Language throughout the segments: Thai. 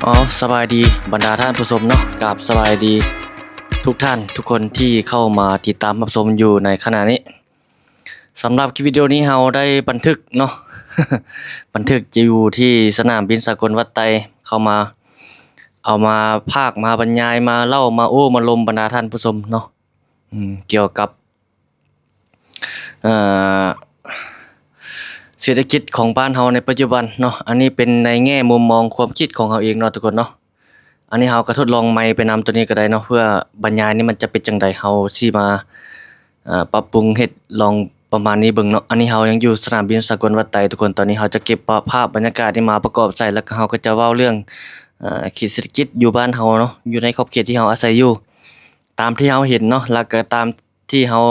อ๋อสบายดีบรรดาท่านผู้ชมเนาะกับสบายดีทุกท่านทุกคนที่เข้ามาติดตามรับชมอยู่ในขณะนี้สำหรับคลิปวิดีโอนี้เราได้บันทึกเนาะ บันทึกอยู่ที่สนามบินสากลวัดไตเข้ามาเอามาพากมาบรรยายมาเล่ามาโอ้มาลมบรรดาท่านผู้ชมเนาะเกี่ยวกับเอ่อเศรษฐกิจของบ้านเฮาในปัจจุบันเนาะอันนี้เป็นในแง่มุมมองความคิดของเฮาเองเนาะทุกคนเนาะอันนี้เฮาก็ทดลองไมค์ไปนำตัวนี้ก็ได้เนาะเพื่อบรรยายนี่มันจะเป็นจังไดเฮาสิมาปรับปรุงเฮ็ดลองประมาณนี้เบิ่งเนาะอันนี้เฮายังอยู่สนามบินสากลวัดไตทุกคนตอนนี้เฮาจะเก็บภาพบรรยากาศนี้มาประกอบใส่แล้วก็เฮาก็จะเว้าเรื่องเขตเศรษฐกิจอยู่บ้านเฮาเนาะอยู่ในขอบเขตที่เฮาอาศัยอยู่ตามที่เฮาเห็นเนาะแล้วก็ตามที่เฮา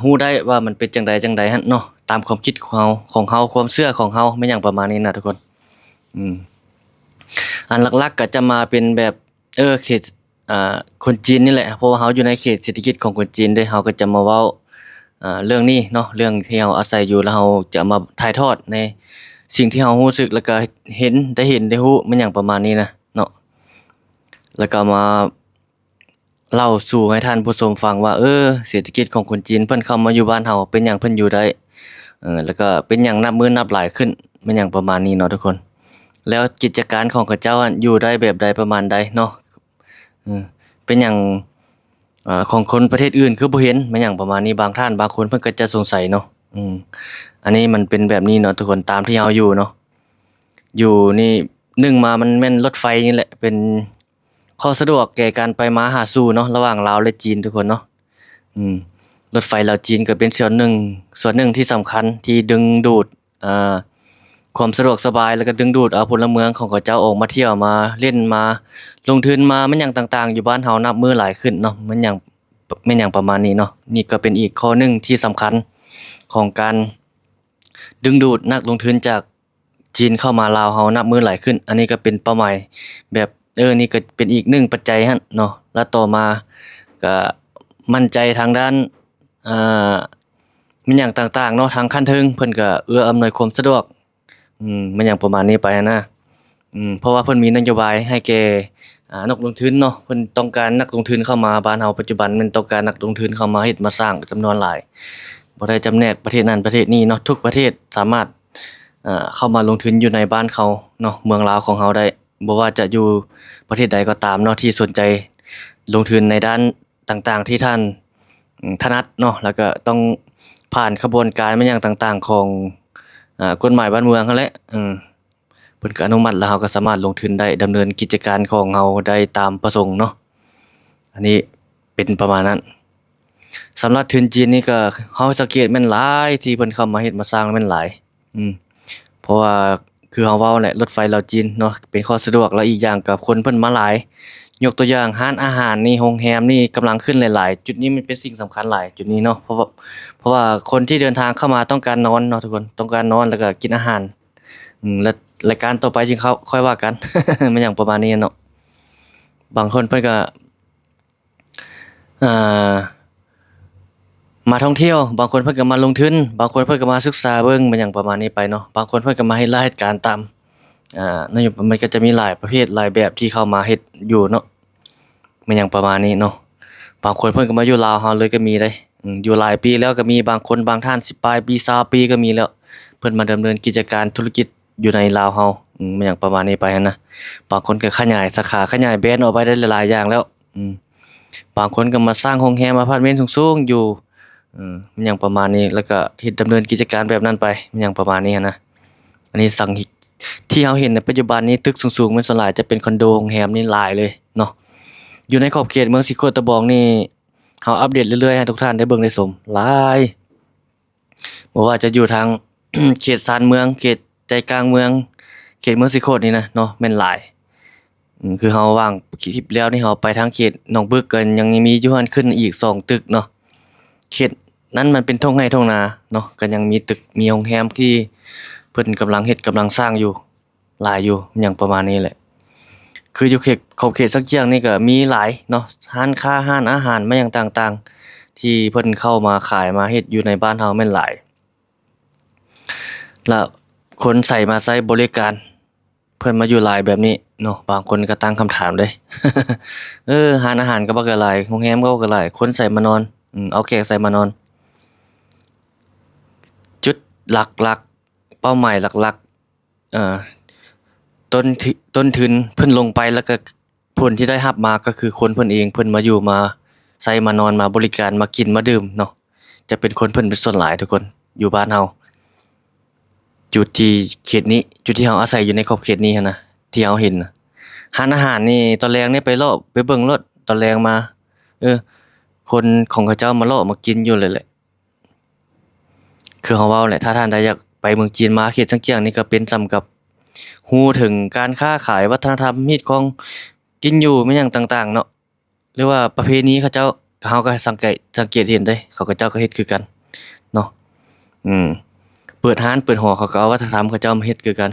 ฮู้ได้ว่ามันเป็นจังใดหั่นเนาะตามความคิดของเฮาความเชื่อของเฮาแม่นหยังประมาณนี้นะทุกคนอืมอันหลักๆก็จะมาเป็นแบบเขตคนจีนนี่แหละเพราะว่าเฮาอยู่ในเขตเศรษฐกิจของคนจีนเด้เฮาก็จะมาเว้าเรื่องนี้เนาะเรื่องที่เฮาอาศัยอยู่แล้วเฮาจะมาถ่ายทอดในสิ่งที่เฮารู้สึกแล้วก็เห็นได้ฮู้แม่นหยังประมาณนี้นะเนาะแล้วก็มาเล่าสู่ให้ท่านผู้ชมฟังว่าเศรษฐกิจของคนจีนเพิ่นเข้ามาอยู่บ้านเฮาเป็นหยังเพิ่นอยู่ได้แล้วก็เป็นหยังนับมื้อนับหลายขึ้นแม่นหยังประมาณนี้เนาะทุกคนแล้วกิจการของเขาเจ้าอยู่ได้แบบใดประมาณใดเนาะเป็นหยังของคนประเทศอื่นคือบ่เห็นแม่นหยังประมาณนี้บางท่านบางคนเพิ่นก็จะสงสัยเนาะอันนี้มันเป็นแบบนี้เนาะทุกคนตามที่เฮาอยู่เนาะอยู่นี่1มามันแม่นรถไฟนี่แหละเป็นข้อสะดวกแก่การไปมาหาสู่เนาะระหว่างลาวและจีนทุกคนเนาะอืมรถไฟลาวจีนก็เป็นส่วนหนึ่งที่สำคัญที่ดึงดูดความสะดวกสบายแล้วก็ดึงดูดเอาพลเมืองของเขาเจ้าออกมาเที่ยวมาเล่นมาลงทุนมามันหยังต่างๆอยู่บ้านเฮานับมื้อหลายขึ้นเนาะมันหยังแม่นหยังประมาณนี้เนาะนี่ก็เป็นอีกข้อหนึ่งที่สำคัญของการดึงดูดนักลงทุนจากจีนเข้ามาลาวเฮานับมื้อหลายขึ้นอันนี้ก็เป็นเป้าหมายแบบนี่ก็เป็นอีกหนึ่งปัจจัยหั่นเนาะแล้วต่อมาก็มั่นใจทางด้านอ่ามันหยังต่างๆเนาะทางคันถึงเพิ่นก็เอื้ออำนวยความสะดวกมันหยังประมาณนี้ไปนะเพราะว่าเพิ่นมีนโยบายให้แก่นักลงทุนเนาะเพิ่นต้องการนักลงทุนเข้ามาบ้านเฮาปัจจุบันมันต้องการนักลงทุนเข้ามาเฮ็ดมาสร้างจำนวนหลายบ่ได้จำแนกประเทศนั้นประเทศนี้เนาะทุกประเทศสามารถเข้ามาลงทุนอยู่ในบ้านเขาเนาะเมืองลาวของเฮาได้บ่ว่าจะอยู่ประเทศใดก็ตามเนาะที่สนใจลงทุนในด้านต่างๆที่ท่านถนัดเนาะแล้วก็ต้องผ่านกระบวนการมาหยังต่างๆของกฎหมายบ้านเมืองนั่นแหละเพิ่นก็อนุมัติแล้วเราก็สามารถลงทุนได้ดำเนินกิจการของเราได้ตามประสงค์เนาะอันนี้เป็นประมาณนั้นสำหรับทุนจีนนี่ก็เราสังเกตแม่นหลายที่เพิ่นเข้ามาเฮ็ดมาสร้างแม่นหลายเพราะว่าคือเราเว้าแหละรถไฟลาวจีนเนาะเป็นข้อสะดวกแล้วอีกอย่างก็คนเพิ่นมาหลายยกตัวอย่างร้านอาหารนี่โรงแรมนี่กำลังขึ้นหลายๆจุดนี้มันเป็นสิ่งสำคัญหลายจุดนี้เนาะเพราะว่าคนที่เดินทางเข้ามาต้องการนอนเนาะทุกคนต้องการนอนแล้วก็กินอาหารและรายการต่อไปจึงเขาค่อยว่ากัน มันหยังประมาณนี้เนาะบางคนเพิ่นก็อ่ามาท่องเที่ยวบางคนเพิ่นก็มาลงทุนบางคนเพิ่นก็มาศึกษาเบิ่งมันหยังประมาณนี้ไปเนาะบางคนเพิ่นก็มาเฮ็ดเหตุการณ์ตามนโยบายมันก็จะมีหลายประเภทหลายแบบที่เข้ามาเฮ็ดอยู่เนาะมันหยังประมาณนี้เนาะบางคนเพิ่นก็มาอยู่ลาวเฮาเลยก็มีเด้อยู่หลายปีแล้วก็มีบางคนบางท่าน10ปลายปี20ปีก็มีแล้วเพิ่นมาดำเนินกิจการธุรกิจอยู่ในลาวเฮามันหยังประมาณนี้ไปหั้นนะบางคนก็ขยายสาขาขยายแบรนด์ออกไปได้หลายๆอย่างแล้วบางคนก็มาสร้างโรงแรมอพาร์ตเมนต์สูงๆอยู่มันหยังประมาณนี้แล้วก็เฮ็ดดำเนินกิจการแบบนั้นไปมันหยังประมาณนี้หั้นนะอันนี้ที่เราเห็นในปัจจุบันนี้ตึกสูงๆมันส่วนหลายจะเป็นคอนโดโรงแรมนี่หลายเลยเนาะอยู่ในขอบเขตเมืองสิโคตะบองนี่เฮาอัปเดตเรื่อยๆให้ทุกท่านได้เบิ่งได้ชมหลายบ่ว่าจะอยู่ทาง เขตชานเมืองเขตใจกลางเมืองเขตเมืองสิโคตนี่นะเนาะแม่นหลายคือเฮาว่างคลิปแล้วนี่เฮาไปทางเขตหนองบึกก็ยังมีอยู่หั่นขึ้นอีก2ตึกเนาะเขตนั้นมันเป็นทุ่งไร่ทุ่งนาเนาะก็ยังมีตึกมีโรงแรมที่เพิ่นกำลังเฮ็ดกำลังสร้างอยู่หลายอยู่หยังประมาณนี้แหละคืออยู่ขอบเขตซักเจียงนี่ก็มีหลายเนาะร้านค้าร้านอาหารมาหยังต่างๆที่เพิ่นเข้ามาขายมาเฮ็ดอยู่ในบ้านเฮาแม่นหลายแล้วคนใช้บริการ เพิ่นมาอยู่หลายแบบนี้เนาะบางคนก็ตั้งคำถามเด้ ร้านอาหารก็บ่ก็หลายโรงแรมก็บ่ก็หลายคนใส่มานอนเอาแขกใส่มานอนจุดหลักๆเป้าหมายหลักๆต้นทุนเพิ่นลงไปแล้วก็ผลที่ได้รับมาก็คือคนเพิ่นเองเพิ่นมาอยู่มาใส่มานอนมาบริการมากินมาดื่มเนาะจะเป็นคนเพิ่นเป็นส่วนหลายทุกคนอยู่บ้านเฮาจุดที่เขตนี้จุดที่เฮาอาศัยอยู่ในขอบเขตนี้หันนะที่เฮาเห็นน่ะร้านอาหารนี่ตอนแลงนี่ไปเลาะไปเบิ่งรถตอนแลงมาเออคนของเขาเจ้ามาเลาะมากินอยู่เลยแหละคือเฮาเว้าแหละถ้าท่านใดอยากไปเมืองจีนมาเขตจังเจียงนี่ก็เป็นส่ำกับฮู้ถึงการค้าขายวัฒนธรรมฮีตของกินอยู่อิหยังต่างๆเนาะหรือว่าประเพณีเขาเจ้าเฮาก็สังเกตเห็นได้เขาก็เจ้าก็เฮ็ดคือกันเนาะอืมเปิดร้านเปิดหอเขาก็เอาวัฒนธรรมเขาเจ้ามาเฮ็ดคือกัน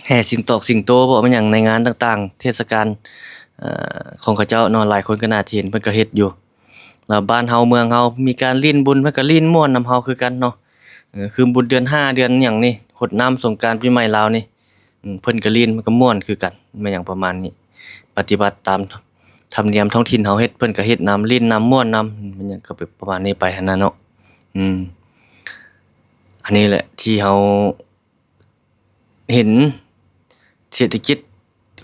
แห่สิงโตบ่แม่นหยังในงานต่างๆเทศกาลของเขาเจ้าเนาะหลายคนก็น่าสิเห็นเพิ่นก็เฮ็ดอยู่แล้วบ้านเฮาเมืองเฮามีการลิ้นบุญเพิ่นก็ลิ้นม่วนนำเฮาคือกันเนาะคือบุญเดือน5เดือนหยังนี่รดน้ำสงกรานต์ปีใหม่ลาวนี่เพิ่นก็ลิ้นมันก็ม่วนคือกันแม่นหยังประมาณนี้ปฏิบัติตามธรรมเนียมท้องถิ่นเฮาเฮ็ดเพิ่นก็เฮ็ดนำลิ้นนำม่วนนำมันหยังก็เป็นประมาณนี้ไปหันน่ะเนาะอืมอันนี้แหละที่เฮาเห็นเศรษฐกิจ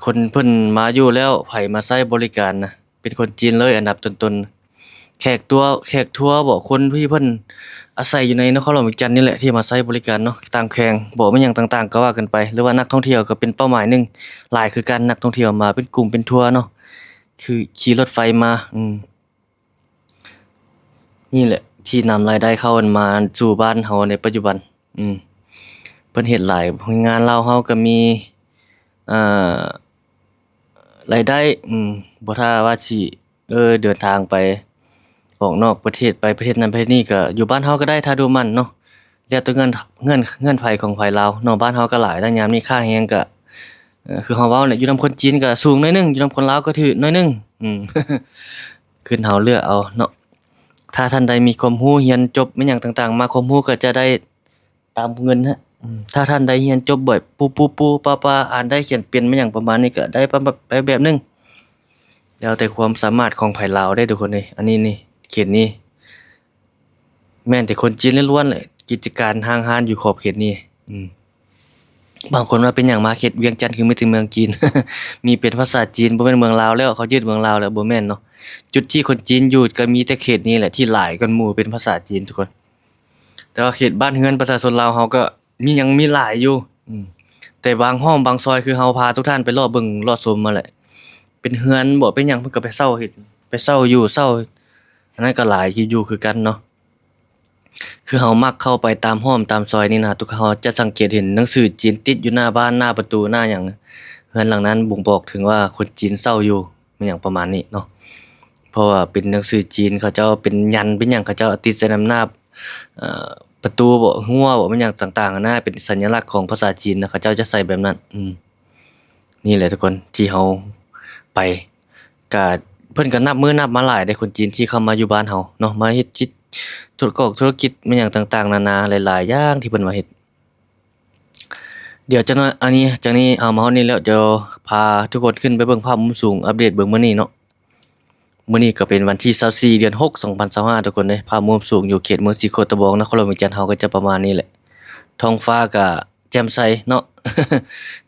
คนเพิ่นมาอยู่แล้วไผมาใช้บริการนะเป็นคนจีนเลยอันดับต้นๆแขกทัวร์บ่คนที่เพิ่นอาศัยอยู่ในนครหลวงเวียงจันทน์นี่แหละที่มาใช้บริการเนาะตามแขวงบ่แม่นหยังต่างๆก็ว่ากันไปหรือว่านักท่องเที่ยวก็เป็นเป้าหมายหนึ่งหลายคือกันนักท่องเที่ยวมาเป็นกลุ่มเป็นทัวร์เนาะคือขี่รถไฟมานี่แหละที่นำรายได้เข้ามาสู่บ้านเฮาในปัจจุบันอืมเพิ่นเฮ็ดหลายงานลาวเฮาก็มีอ่ารายได้บ่ถ้าว่าสิเดินทางไปออกนอกประเทศไปประเทศนั้นประเทศนี้ก็อยู่บ้านเฮาก็ได้ถ้าดูมันเนาะแล้วแต่เงื่อนไขของไผลาวเนาะบ้านเฮาก็หลายแล้วยามนี้ค่าแรงก็คือเฮาเว้าแหละอยู่นำคนจีนก็สูงหน่อยหนึ่งอยู่นำคนลาวก็ถูกหน่อยหนึ่งอืม ขึ้นเฮาเลือกเอาเนาะถ้าท่านใดมีความรู้เรียนจบอิหยังต่างๆมาความรู้ก็จะได้ตามเงินครับถ้าท่านใดเรียนจบแบบปูๆปาๆอ่านได้เขียนเป็นอิหยังประมาณนี้ก็ได้ไปแบบหนึงแล้วแต่ความสามารถของไผลาวเด้อทุกคนเอ้ยอันนี้นี่เขตนี้แม่นแต่คนจีนล้วนๆเลยกิจการห้างร้านอยู่ขอบเขตนี้บางคนว่าเป็นหยังมาเขตเวียงจันทน์คือไม่ถึงเมืองจีน มีเป็นภาษาจีนบ่แม่นเมืองลาวแล้วเขายึดเมืองลาวแล้วบ่แม่นเนาะจุดที่คนจีนอยู่ก็มีแต่เขตนี้แหละที่หลายกว่าหมู่เป็นภาษาจีนทุกคนแต่ว่าเขตบ้านเรือนประชาชนลาวเฮาก็ยังมีหลายอยู่แต่บางห้องบางซอยคือเฮาพาทุกท่านไปเลาะเบิ่งเลาะชมมาแหละเป็นเรือนบ่เป็นหยังเพิ่นก็ไปเช่าเฮ็ดไปเช่าอยู่เช่าอันนั้นก็หลายอยู่คือกันเนาะคือเฮามักเข้าไปตามห้อมตามซอยนี่นะทุกเฮาจะสังเกตเห็นหนังสือจีนติดอยู่หน้าบ้านหน้าประตูหน้าหยังเรือนหลังนั้นบ่งบอกถึงว่าคนจีนเช่าอยู่มันหยังประมาณนี้เนาะเพราะว่าเป็นหนังสือจีนเขาเจ้าเป็นยันเป็นหยังเขาเจ้าติดใส่นำหน้าเอ่อประตูบ่รั้วบ่มันหยังต่างๆนะเป็นสัญลักษณ์ของภาษาจีนนะเขาเจ้าจะใส่แบบนั้นนี่แหละทุกคนที่เฮาไปก็เพิ่นก็นับมื้อนับมาหลายเด้คนจีนที่เข้ามาอยู่บ้านเฮาเนาะมาเฮ็ดธุรกิจอิหยังต่างๆนานาหลายๆอย่างที่เพิ่นมาเฮ็ดเดี๋ยวจักหน่อยอันนี้จากนี้เอามาฮอดนี้แล้วเดี๋ยวพาทุกคนขึ้นไปเบิ่งภาพมุมสูงอัปเดตเบิ่งมื้อนี้เนาะมื้อนี้ก็เป็นวันที่24เดือน6 2025ทุกคนเด้ภาพมุมสูงอยู่เขตเมืองศรีโคตะบองนครหลวงเวียงจันทน์เฮาก็จะประมาณนี้แหละท้องฟ้าก็แจ่มใสเนาะ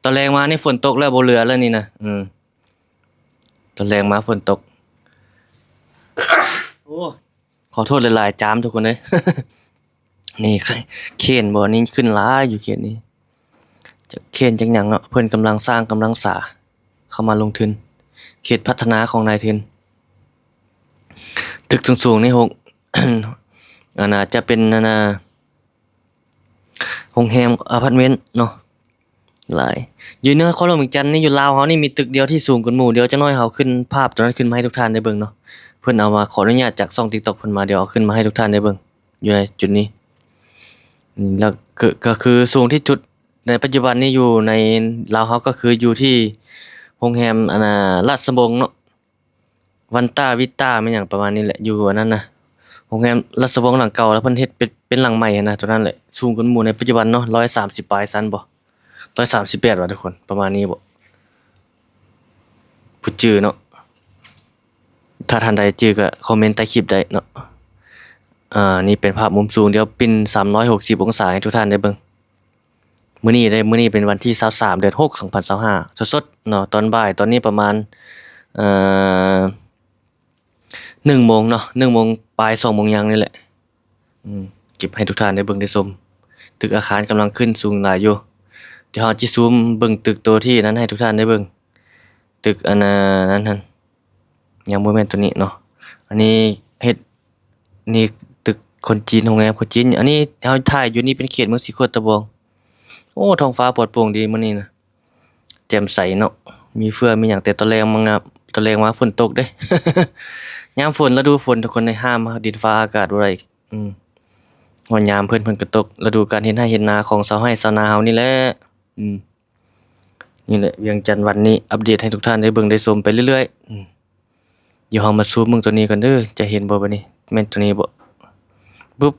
ตอนแลงมานี่ฝนตกแล้วบ่เหลือแล้วนี่นะตอนแลงมาฝนตกโอ้ขอโทษหลายๆจามทุกคนเด้ นี่เขตบ่นี่ขึ้นหลายอยู่เขตนี้จักเขตจักหยังเนาะเพิ่นกำลังสร้างกำลังสร้าเข้ามาลงทุนเขตพัฒนาของนายทุนตึกสูงๆนี่อันน่ะจะเป็นนั่นน่ะโรงแรมอพาร์ตเมนต์เนาะหลายอยู่นครหลวงเวียงจันทน์นี่อยู่ลาวเฮานี่มีตึกเดียวที่สูงกว่าหมู่เดี๋ยวจักหน่อยเฮาขึ้นภาพตัวนั้นขึ้นมาให้ทุกท่านได้เบิ่งเนาะเพิ่นเอามาขออนุญาตจากช่อง TikTok เพิ่นมาเดี๋ยวเอาขึ้นมาให้ทุกท่านได้เบิ่งอยู่ในจุดนี้แล้วก็คือสูงที่สุดในปัจจุบันนี้อยู่ในลาวเฮาก็คืออยู่ที่โรงแรมอันน่ะราชบงเนาะวันต้าวิต้าแม่นหยังประมาณนี้แหละอยู่อันนั้นน่ะโรงแรมราชวงศ์หลังเก่าแล้วเพิ่นเฮ็ดเป็นหลังใหม่หั้นน่ะตัวนั้นแหละสูงกว่าหมู่ในปัจจุบันเนาะ130ปลายซั้นบ่ 138ว่ะทุกคนประมาณนี้บ่ผู้จื้อเนาะถ้าท่านใดจื้อก็คอมเมนต์ใต้คลิปได้เนาะนี่เป็นภาพมุมสูงเดี๋ยวปิ้น360องศาให้ทุกท่านได้เบิ่งมื้อนี้เป็นวันที่23เดือน6 2025สดๆเนาะตอนบ่ายตอนนี้ประมาณเอ่อ1โมงเนาะ1โมงปลาย2โมงยังนี่แหละเก็บให้ทุกท่านได้เบิ่งได้ชมตึกอาคารกำลังขึ้นสูงหลายอยู่เดี๋ยวเราจิซูมเบิ่งตึกตัวที่นั้นให้ทุกท่านได้เบิ่งตึกอันนั้นหั่นยังบ่แม่นตัวนี้เนาะอันนี้เฮ็ดนี่ตึกคนจีนโรงแรมคนจีนอันนี้เฮาถ่ายอยู่นี่เป็นเขตเมืองสีโคตรตะบองโอ้ท้องฟ้าปลอดโปร่งดีมื้อนี้นะแจ่มใสเนาะมีเฟือมีหยังแต่ตอนแลงตอนแลงมาฝนตกเด้ ยามฝนฤดูฝนทุกคนได้ห้ามดินฟ้าอากาศบ่ได้ว่ายามเพิ่นก็ตกฤดูการเฮ็ดไร่เฮ็ดนาของชาวไร่ชาวนาเฮานี่แหละนี่แหละเวียงจันทน์วันนี้อัปเดตให้ทุกท่านได้เบิ่งได้ชมไปเรื่อยๆเดี๋ยวเฮามาซูมเบิ่งตัวนี้กันเด้อจะเห็นบ่บัดนี้แม่นตัวนี้บ่ปึ๊บ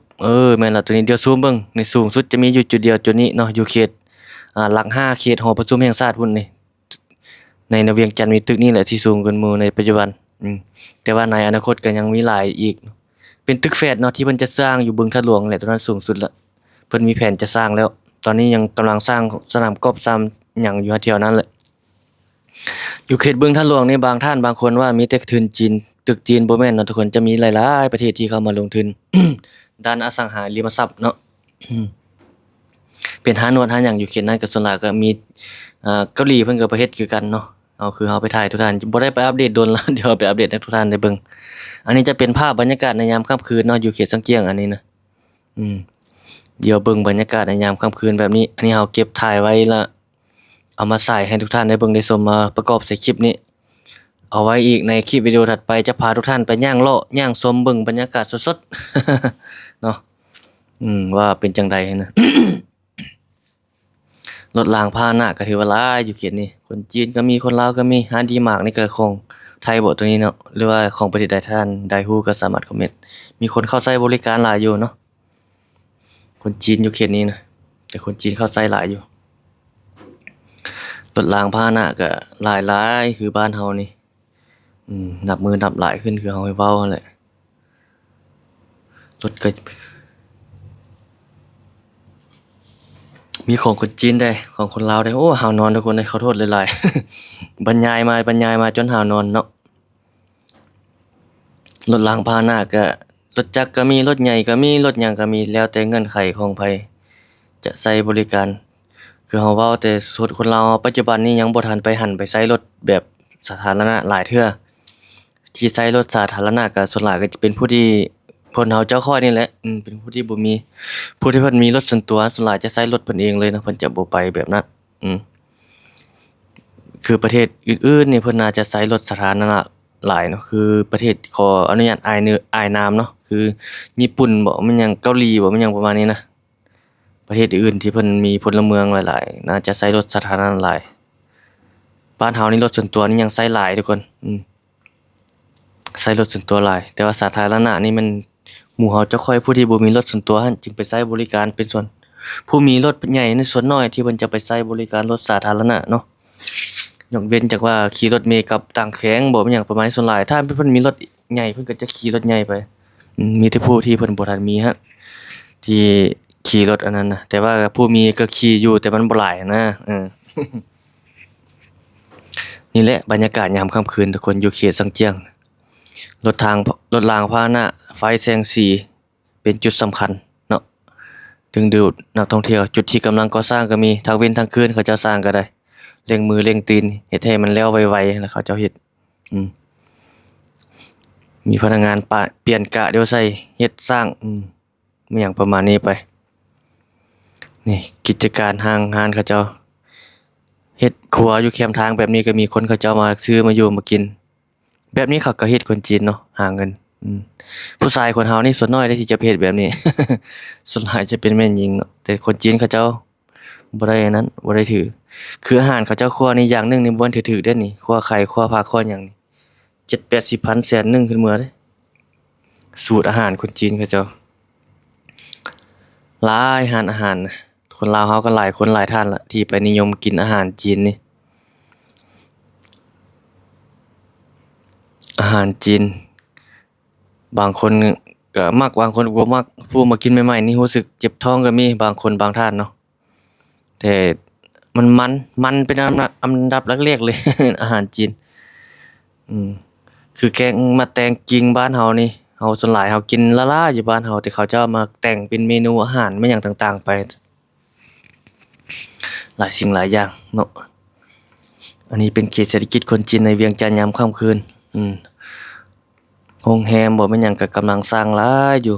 แม่นแล้วตัวนี้เดี๋ยวซูมเบิ่งในสูงสุดจะมีอยู่จุดเดียวจุดนี้เนาะอยู่เขตหลัก5เขตหอประชุมแห่งชาติพุ่นนี่ในเวียงจันทน์มีตึกนี้แหละที่สูงกว่าหมู่ในปัจจุบันแต่ว่าในอนาคตก็ยังมีหลายอีกเป็นตึกแฝดเนาะที่เพิ่นจะสร้างอยู่บึงท่าหลวงแหละตัวนั้นสูงสุดละเพิ่นมีแผนจะสร้างแล้วตอนนี้ยังกำลังสร้างสนามกอล์ฟซ้ำหยังอยู่แถวนั้นแหละอยู่เขตบึงท่าหลวงนี่บางท่านบางคนว่ามีแต่ทุนจีนตึกจีนบ่แม่นเนาะทุกคนจะมีหลายๆประเทศที่เข้ามาลงทุน ด้านอสังหาริมทรัพย์เนาะ เป็นหานวดหาหยังอยู่เขตนั้นก็ส่วนหลายก็มีเกาหลีเพิ่นก็ไปเฮ็ดคือกันเนาะคือเฮาไปถ่ายทุกท่านบ่ได้ไปอัปเดตโดนแล้ว เดี๋ยวไปอัปเดตให้ทุกท่านได้เบิ่งอันนี้จะเป็นภาพบรรยากาศในยามค่ำคืนเนาะอยู่เขตสังเจียงอันนี้นะเดี๋ยวเบิ่งบรรยากาศในยามค่ำคืนแบบนี้อันนี้เฮาเก็บถ่ายไว้แล้วเอามาใส่ให้ทุกท่านได้เบิ่งได้ชมมาประกอบใส่คลิปนี้เอาไว้อีกในคลิปวิดีโอถัดไปจะพาทุกท่านไปย่างเลาะย่างชมเบิ่งบรรยากาศสดๆ เนาะว่าเป็นจังไดนะ รถรางพาหนะก็ถือว่าหลายอยู่เขตนี้คนจีนก็มีคนลาวก็มีหาดีมากนี่ก็ของไทยบ่ตัวนี้เนาะหรือว่าของประเทศใดท่านใดฮู้ก็สามารถคอมเมนต์มีคนเข้าใช้บริการหลายอยู่เนาะคนจีนอยู่เขตนี้นะแต่คนจีนเข้าใช้หลายอยู่รถรางพาหนะก็หลายๆคือบ้านเฮานี่นับมือนับหลายขึ้นคือเฮาให้เว้านั่นแหละรถก็มีของคนจีนได้ของคนลาวได้โอ้หาวนอนทุกคนได้ขอโทษหลายๆ บรรยายมาจนหาวนอนเนาะรถรางพาหนะก็รถจักรก็มีรถใหญ่ก็มีรถหยังก็มีแล้วแต่เงื่อนไขของไผจะใช้บริการคือเฮาเว้าแต่สุดคนลาวปัจจุบันนี้ยังบ่ทันไปหันไปใช้รถแบบสาธารณะหลายเทื่อที่ใช้รถสาธารณะก็ส่วนหลายก็จะเป็นผู้ที่คนเฮาเจ้าข้อยนี่แหละเป็นผู้ที่บ่มีผู้ที่เพิ่นมีรถส่วนตัวส่วนหลายจะใช้รถเพิ่นเองเลยนะเพิ่นจะบ่ไปแบบนั้นคือประเทศอื่นๆนี่เพิ่นน่าจะใช้รถสาธารณะหลายเนาะคือประเทศขออนุญาตอายนามเนาะคือญี่ปุ่นบ่มันหยังเกาหลีบ่มันหยังประมาณนี้นะประเทศอื่นที่เพิ่นมีพลเมืองหลายๆน่าจะใช้รถสาธารณะหลายบ้านเฮานี่รถส่วนตัวนี่ยังใช้หลายทุกคนใช้รถส่วนตัวหลายแต่ว่าสาธารณะนี่มันหมู่เฮาจะค่อยผู้ที่บ่มีรถส่วนตัวหั่นจึงไปใช้บริการเป็นส่วนผู้มีรถใหญ่นี่ส่วนน้อยที่เพิ่นจะไปใช้บริการรถสาธารณะเนาะยกเว้นจากว่าขี่รถเมล์กับต่างแขวงบ่เป็นหยังประมาณส่วนหลายถ้าเพิ่นมีรถใหญ่เพิ่นก็จะขี่รถใหญ่ไปมีแต่ผู้ที่เพิ่นบ่ทันมีที่ขี่รถอันนั้นนะแต่ว่าผู้มีก็ขี่อยู่แต่มันบ่หลายนะนี่แหละบรรยากาศยามค่ำคืนทุกคนอยู่เขตสังเจียงรถรางพาหนะไฟแสงสีเป็นจุดสำคัญเนาะดึงดูดนักท่องเที่ยวจุดที่กำลังก่อสร้างก็มีทั้งเว้นทั้งคืนเขาเจ้าสร้างก็ได้เร่งมือเร่งตีนเฮ็ดให้มันแล้วไวๆแล้วเขาเจ้าเฮ็ดมีพนักงานเปลี่ยนกะเดี๋ยวใส่เฮ็ดสร้างมีหยังประมาณนี้ไปนี่กิจการห้างเขาเจ้าเฮ็ดครัวอยู่แคมทางแบบนี้ก็มีคนเขาเจ้ามาซื้อมาอยู่มากินแบบนี้เขาก็เฮ็ดคนจีนเนาะหาเงินผู้ชายคนเฮานี่ส่วนน้อยได้ที่จะเฮ็ดแบบนี้ ส่วนหลายจะเป็นแม่นหญิงเนาะแต่คนจีนเขาเจ้าบ่ได้อันนั้นบ่ได้ถือคืออาหารเขาเจ้าครัวนี่อย่างหนึงนี่บ่ถือๆเด้นี่ครัวไข่ครัวผักครัวหยังนี่7-80พันแสนหนึงขึ้นมื้อเด้สูตรอาหารคนจีนเขาเจ้าหลายร้านอาหาร คนลาวเขาก็หลายคนหลายท่านละที่ไปนิยมกินอาหารจีนนี่อาหารจีนบางคนก็มักบางคนบ่มักผู้มากินใหม่ๆนี่รู้สึกเจ็บท้องก็มีบางคนบางท่านเนาะแต่มันเป็นอันดับแรกๆเลย อาหารจีนอืมคือแกงมะแตงกิงบ้านเฮานี่เฮาส่วนหลายเฮากินละล่าอยู่บ้านเฮาแต่เขาจะเอามาแต่งเป็นเมนูอาหารมาหยังต่างๆไปหลายสิ่งหลายอย่างเนาะอันนี้เป็นเขตเศรษฐกิจคนจีนในเวียงจันทร์ยามค่ำคืนโรงแรมบ่แม่นหยังก็กำลังสร้างหลายอยู่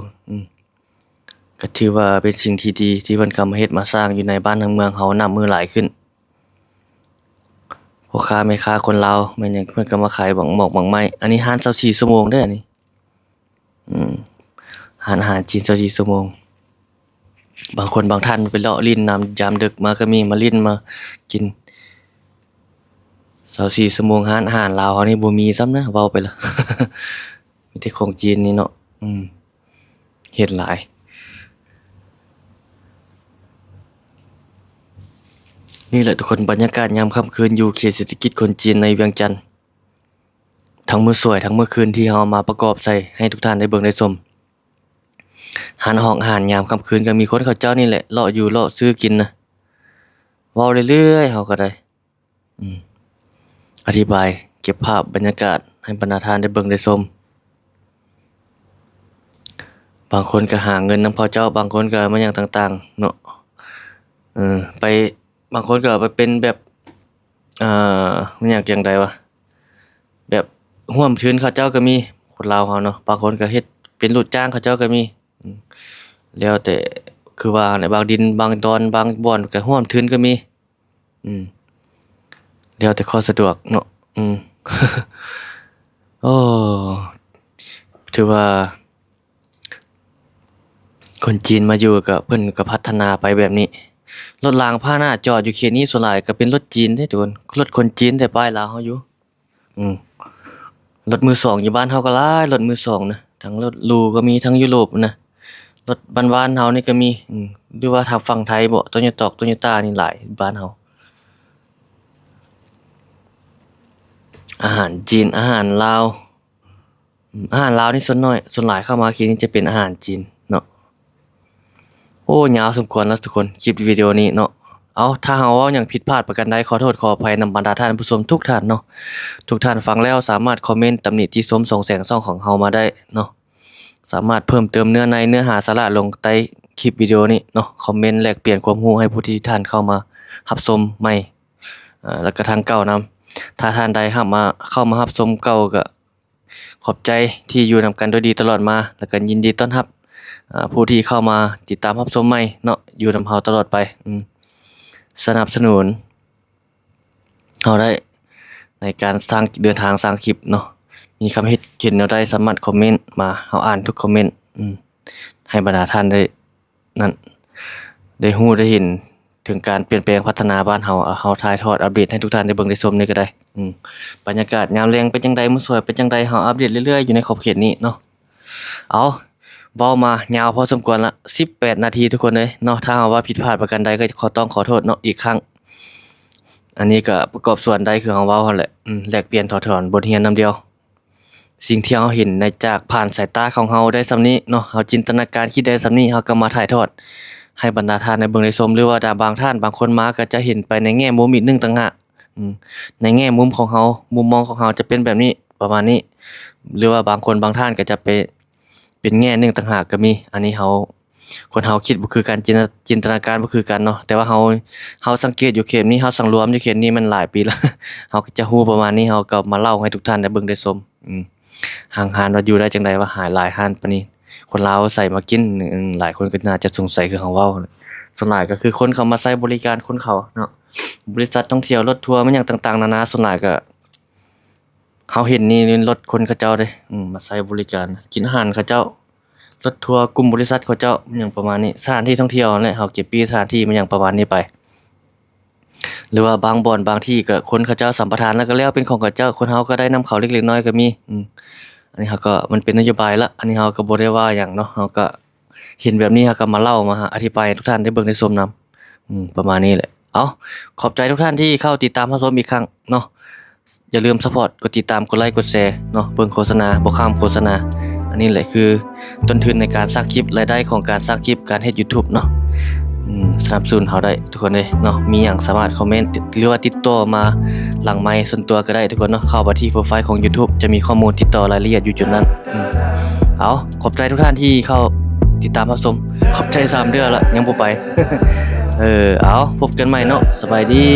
ก็ถือว่าเป็นสิ่งที่ดีที่เพิ่นเข้ามาเฮ็ดมาสร้างอยู่ในบ้านทั้งเมืองเฮานับมื้อหลายขึ้นพ่อค้าแม่ค้าคนลาวแม่นหยังเพิ่นก็มาขายบักหมอกบักไม้อันนี้ร้าน24ชั่วโมงเด้ออันนี้ร้านอาหารจีน24ชั่วโมงบางคนบางท่านไปเลาะลิ้นยามดึกมาก็มีมาลิ้นมากิน24ชั่วโมงร้านอาหารลาวเฮานี่บ่มีซ้ำนะเว้าไปแล้ว มีแต่ของจีนนี่เนาะเฮ็ดหลายนี่แหละทุกคนบรรยากาศยามค่ำคืนอยู่เขตเศรษฐกิจคนจีนในเวียงจันทน์ทั้งมื้อสวยทั้งมื้อคืนที่เฮามาประกอบใส่ให้ทุกท่านได้เบิ่งได้ชมห้องอาหารยามค่ำคืนก็มีคนเขาเจ้านี่แหละเลาะอยู่เลาะซื้อกินนะเว้าเรื่อยๆเฮาก็ได้อธิบายเก็บภาพบรรยากาศให้บรรดาท่านได้เบิ่งได้ชมบางคนก็หาเงินนำเขาเจ้าบางคนก็มาหยังต่างๆเนาะไปบางคนก็ไปเป็นแบบมันอยากจั่งใดวะแบบร่วมทุนเขาเจ้าก็มีคนลาวเฮาเนาะบางคนก็เฮ็ดเป็นลูกจ้างเขาเจ้าก็มีแล้วแต่คือว่าแหละบางดินบางดอนบางบ่อนก็ร่วมทุนก็มีแล้วแต่ข้อสะดวกเนาะโอ้ถือว่าคนจีนมาอยู่ก็เพิ่นก็พัฒนาไปแบบนี้รถรางพาหนะจอดอยู่เขตนี้ส่วนหลายก็เป็นรถจีนเด้ทุกคนรถคนจีนแต่ป้ายลาวเฮาอยู่รถมือสองอยู่บ้านเฮาก็หลายรถมือสองนะทั้งรถหรูก็มีทั้งยุโรปนะรถบ้านๆเฮานี่ก็มีหรือว่าทางฝั่งไทยบ่ Toyota นี่หลายบ้านเฮาอาหารจีนอาหารลาวอาหารลาวนี่ส่วนหลายเข้ามาเขตนี้จะเป็นอาหารจีนเนาะโอ้ยาวสมควรแล้วทุกคนคลิปวิดีโอนี้เนาะถ้าเฮาเว้าหยังผิดพลาดประการใดขอโทษขออภัยนำบรรดาท่านผู้ชมทุกท่านเนาะทุกท่านฟังแล้วสามารถคอมเมนต์ตำหนิติชมส่องแสงช่องของเฮามาได้เนาะสามารถเพิ่มเติมเนื้อหาสาระลงใต้คลิปวิดีโอนี้เนาะคอมเมนต์แลกเปลี่ยนความรู้ให้ผู้ที่ท่านเข้ามารับชมใหม่แล้วก็ทางเก่านำถ้าท่านใดเข้ามารับชมเก่าก็ขอบใจที่อยู่นำกันด้วยดีตลอดมาแล้วก็ยินดีต้อนรับผู้ที่เข้ามาติดตามรับชมใหม่เนาะอยู่นำเฮาตลอดไปสนับสนุนเฮาได้ในการเดินทางสร้างคลิปเนาะมีคำเห็นแนวใดสามารถคอมเมนต์มาเฮาอ่านทุกคอมเมนต์ให้บรรดาท่านได้ฮู้ได้เห็นถึงการเปลี่ยนแปลงพัฒนาบ้านเฮาถ่ายทอดอัปเดตให้ทุกท่านได้เบิ่งได้ชมนี่ก็ได้บรรยากาศยามแลงเป็นจังไดมื้อสวยเป็นจังไดเฮาอัปเดตเรื่อยๆอยู่ในขอบเขตนี้เนาะเว้ามายาวพอสมควรละ18นาทีทุกคนเอ้ยเนาะถ้าว่าผิดพลาดประการใดก็ขอโทษเนาะอีกครั้งอันนี้ก็ประกอบส่วนใดคือเฮาเว้าหั่นแหละแลกเปลี่ยนถอดถอนบทเรียนนำเดียวสิ่งที่เฮาเห็นในจากผ่านสายตาของเฮาได้ส่ำนี้เนาะเฮาจินตนาการคิดได้ส่ำนี้เฮาก็มาถ่ายทอดให้บรรดาท่านได้เบิ่งได้ชมหรือว่าบางท่านบางคนมาก็จะเห็นไปในแง่มุมอีกหนึ่งต่างหากในแง่มุมของเฮามุมมองของเฮาจะเป็นแบบนี้ประมาณนี้หรือว่าบางคนบางท่านก็จะเป็นแง่หนึ่งต่างหากก็มีอันนี้คนเฮาคิดบ่คือกันจินตนาการบ่คือกันเนาะแต่ว่าเฮาสังเกตอยู่เขตนี้เฮาสังรวมอยู่เขตนี้มันหลายปีแล้วเฮาก็จะฮู้ประมาณนี้เฮาก็มาเล่าให้ทุกท่านได้เบิ่งได้ชมห่างหานว่าอยู่ได้จังได๋ว่าหายหลายหานปานนี้คนลาวใส่มากินหลายคนก็น่าจะสงสัยคือเฮาเว้าส่วนหลายก็คือคนเข้ามาใช้บริการคนเขาเนาะบริษัทท่องเที่ยวรถทัวร์มันหยังต่างๆนานาส่วนหลายก็เฮาเห็นนี่รถคนเขาเจ้าเด้มาใช้บริการกินอาหารเขาเจ้ารถทัวร์กลุ่มบริษัทเขาเจ้ามันหยังประมาณนี้สถานที่ท่องเที่ยวนั่นแหละเฮาเก็บปีสถานที่มันหยังประมาณนี้ไปหรือว่าบางบ่อนบางที่ก็คนเขาเจ้าสัมปทานแล้วก็แล้วเป็นของเขาเจ้าคนเฮาก็ได้นำเข้าเล็กๆน้อยๆก็มีอันนี้เฮาก็มันเป็นนโยบายละอันนี้เฮาก็บ่ได้ว่าหยังเนาะเฮาก็เห็นแบบนี้เฮาก็มาเล่ามาอธิบายให้ทุกท่านได้เบิ่งได้ชมน ประมาณนี้แหละเอาขอบใจทุกท่านที่เข้าติดตามรับชมอีกครั้งเนาะอย่าลืมซัพพอร์ตกดติดตามกดไลค์กดแชร์เนาะเบิ่งโฆษณาบ่ข้ามโฆษณาอันนี้แหละคือต้นทุนในการสร้างคลิปรายได้ของการสร้างคลิปการเฮ็ด YouTube เนาะสนับสนุนเฮาได้ทุกคนเลยเนาะมีหยังสามารถคอมเมนต์หรือว่าติดต่อมาหลังไมค์ส่วนตัวก็ได้ทุกคนเนาะเข้าไปที่โปรไฟล์ของ YouTube จะมีข้อมูลติดต่อรายละเอียดอยู่จุดนั้นเอาขอบใจทุกท่านที่เข้าติดตามรับชมขอบใจ3 เดือนแล้วยังบ่ไป เอาพบกันใหม่เนาะสบายดี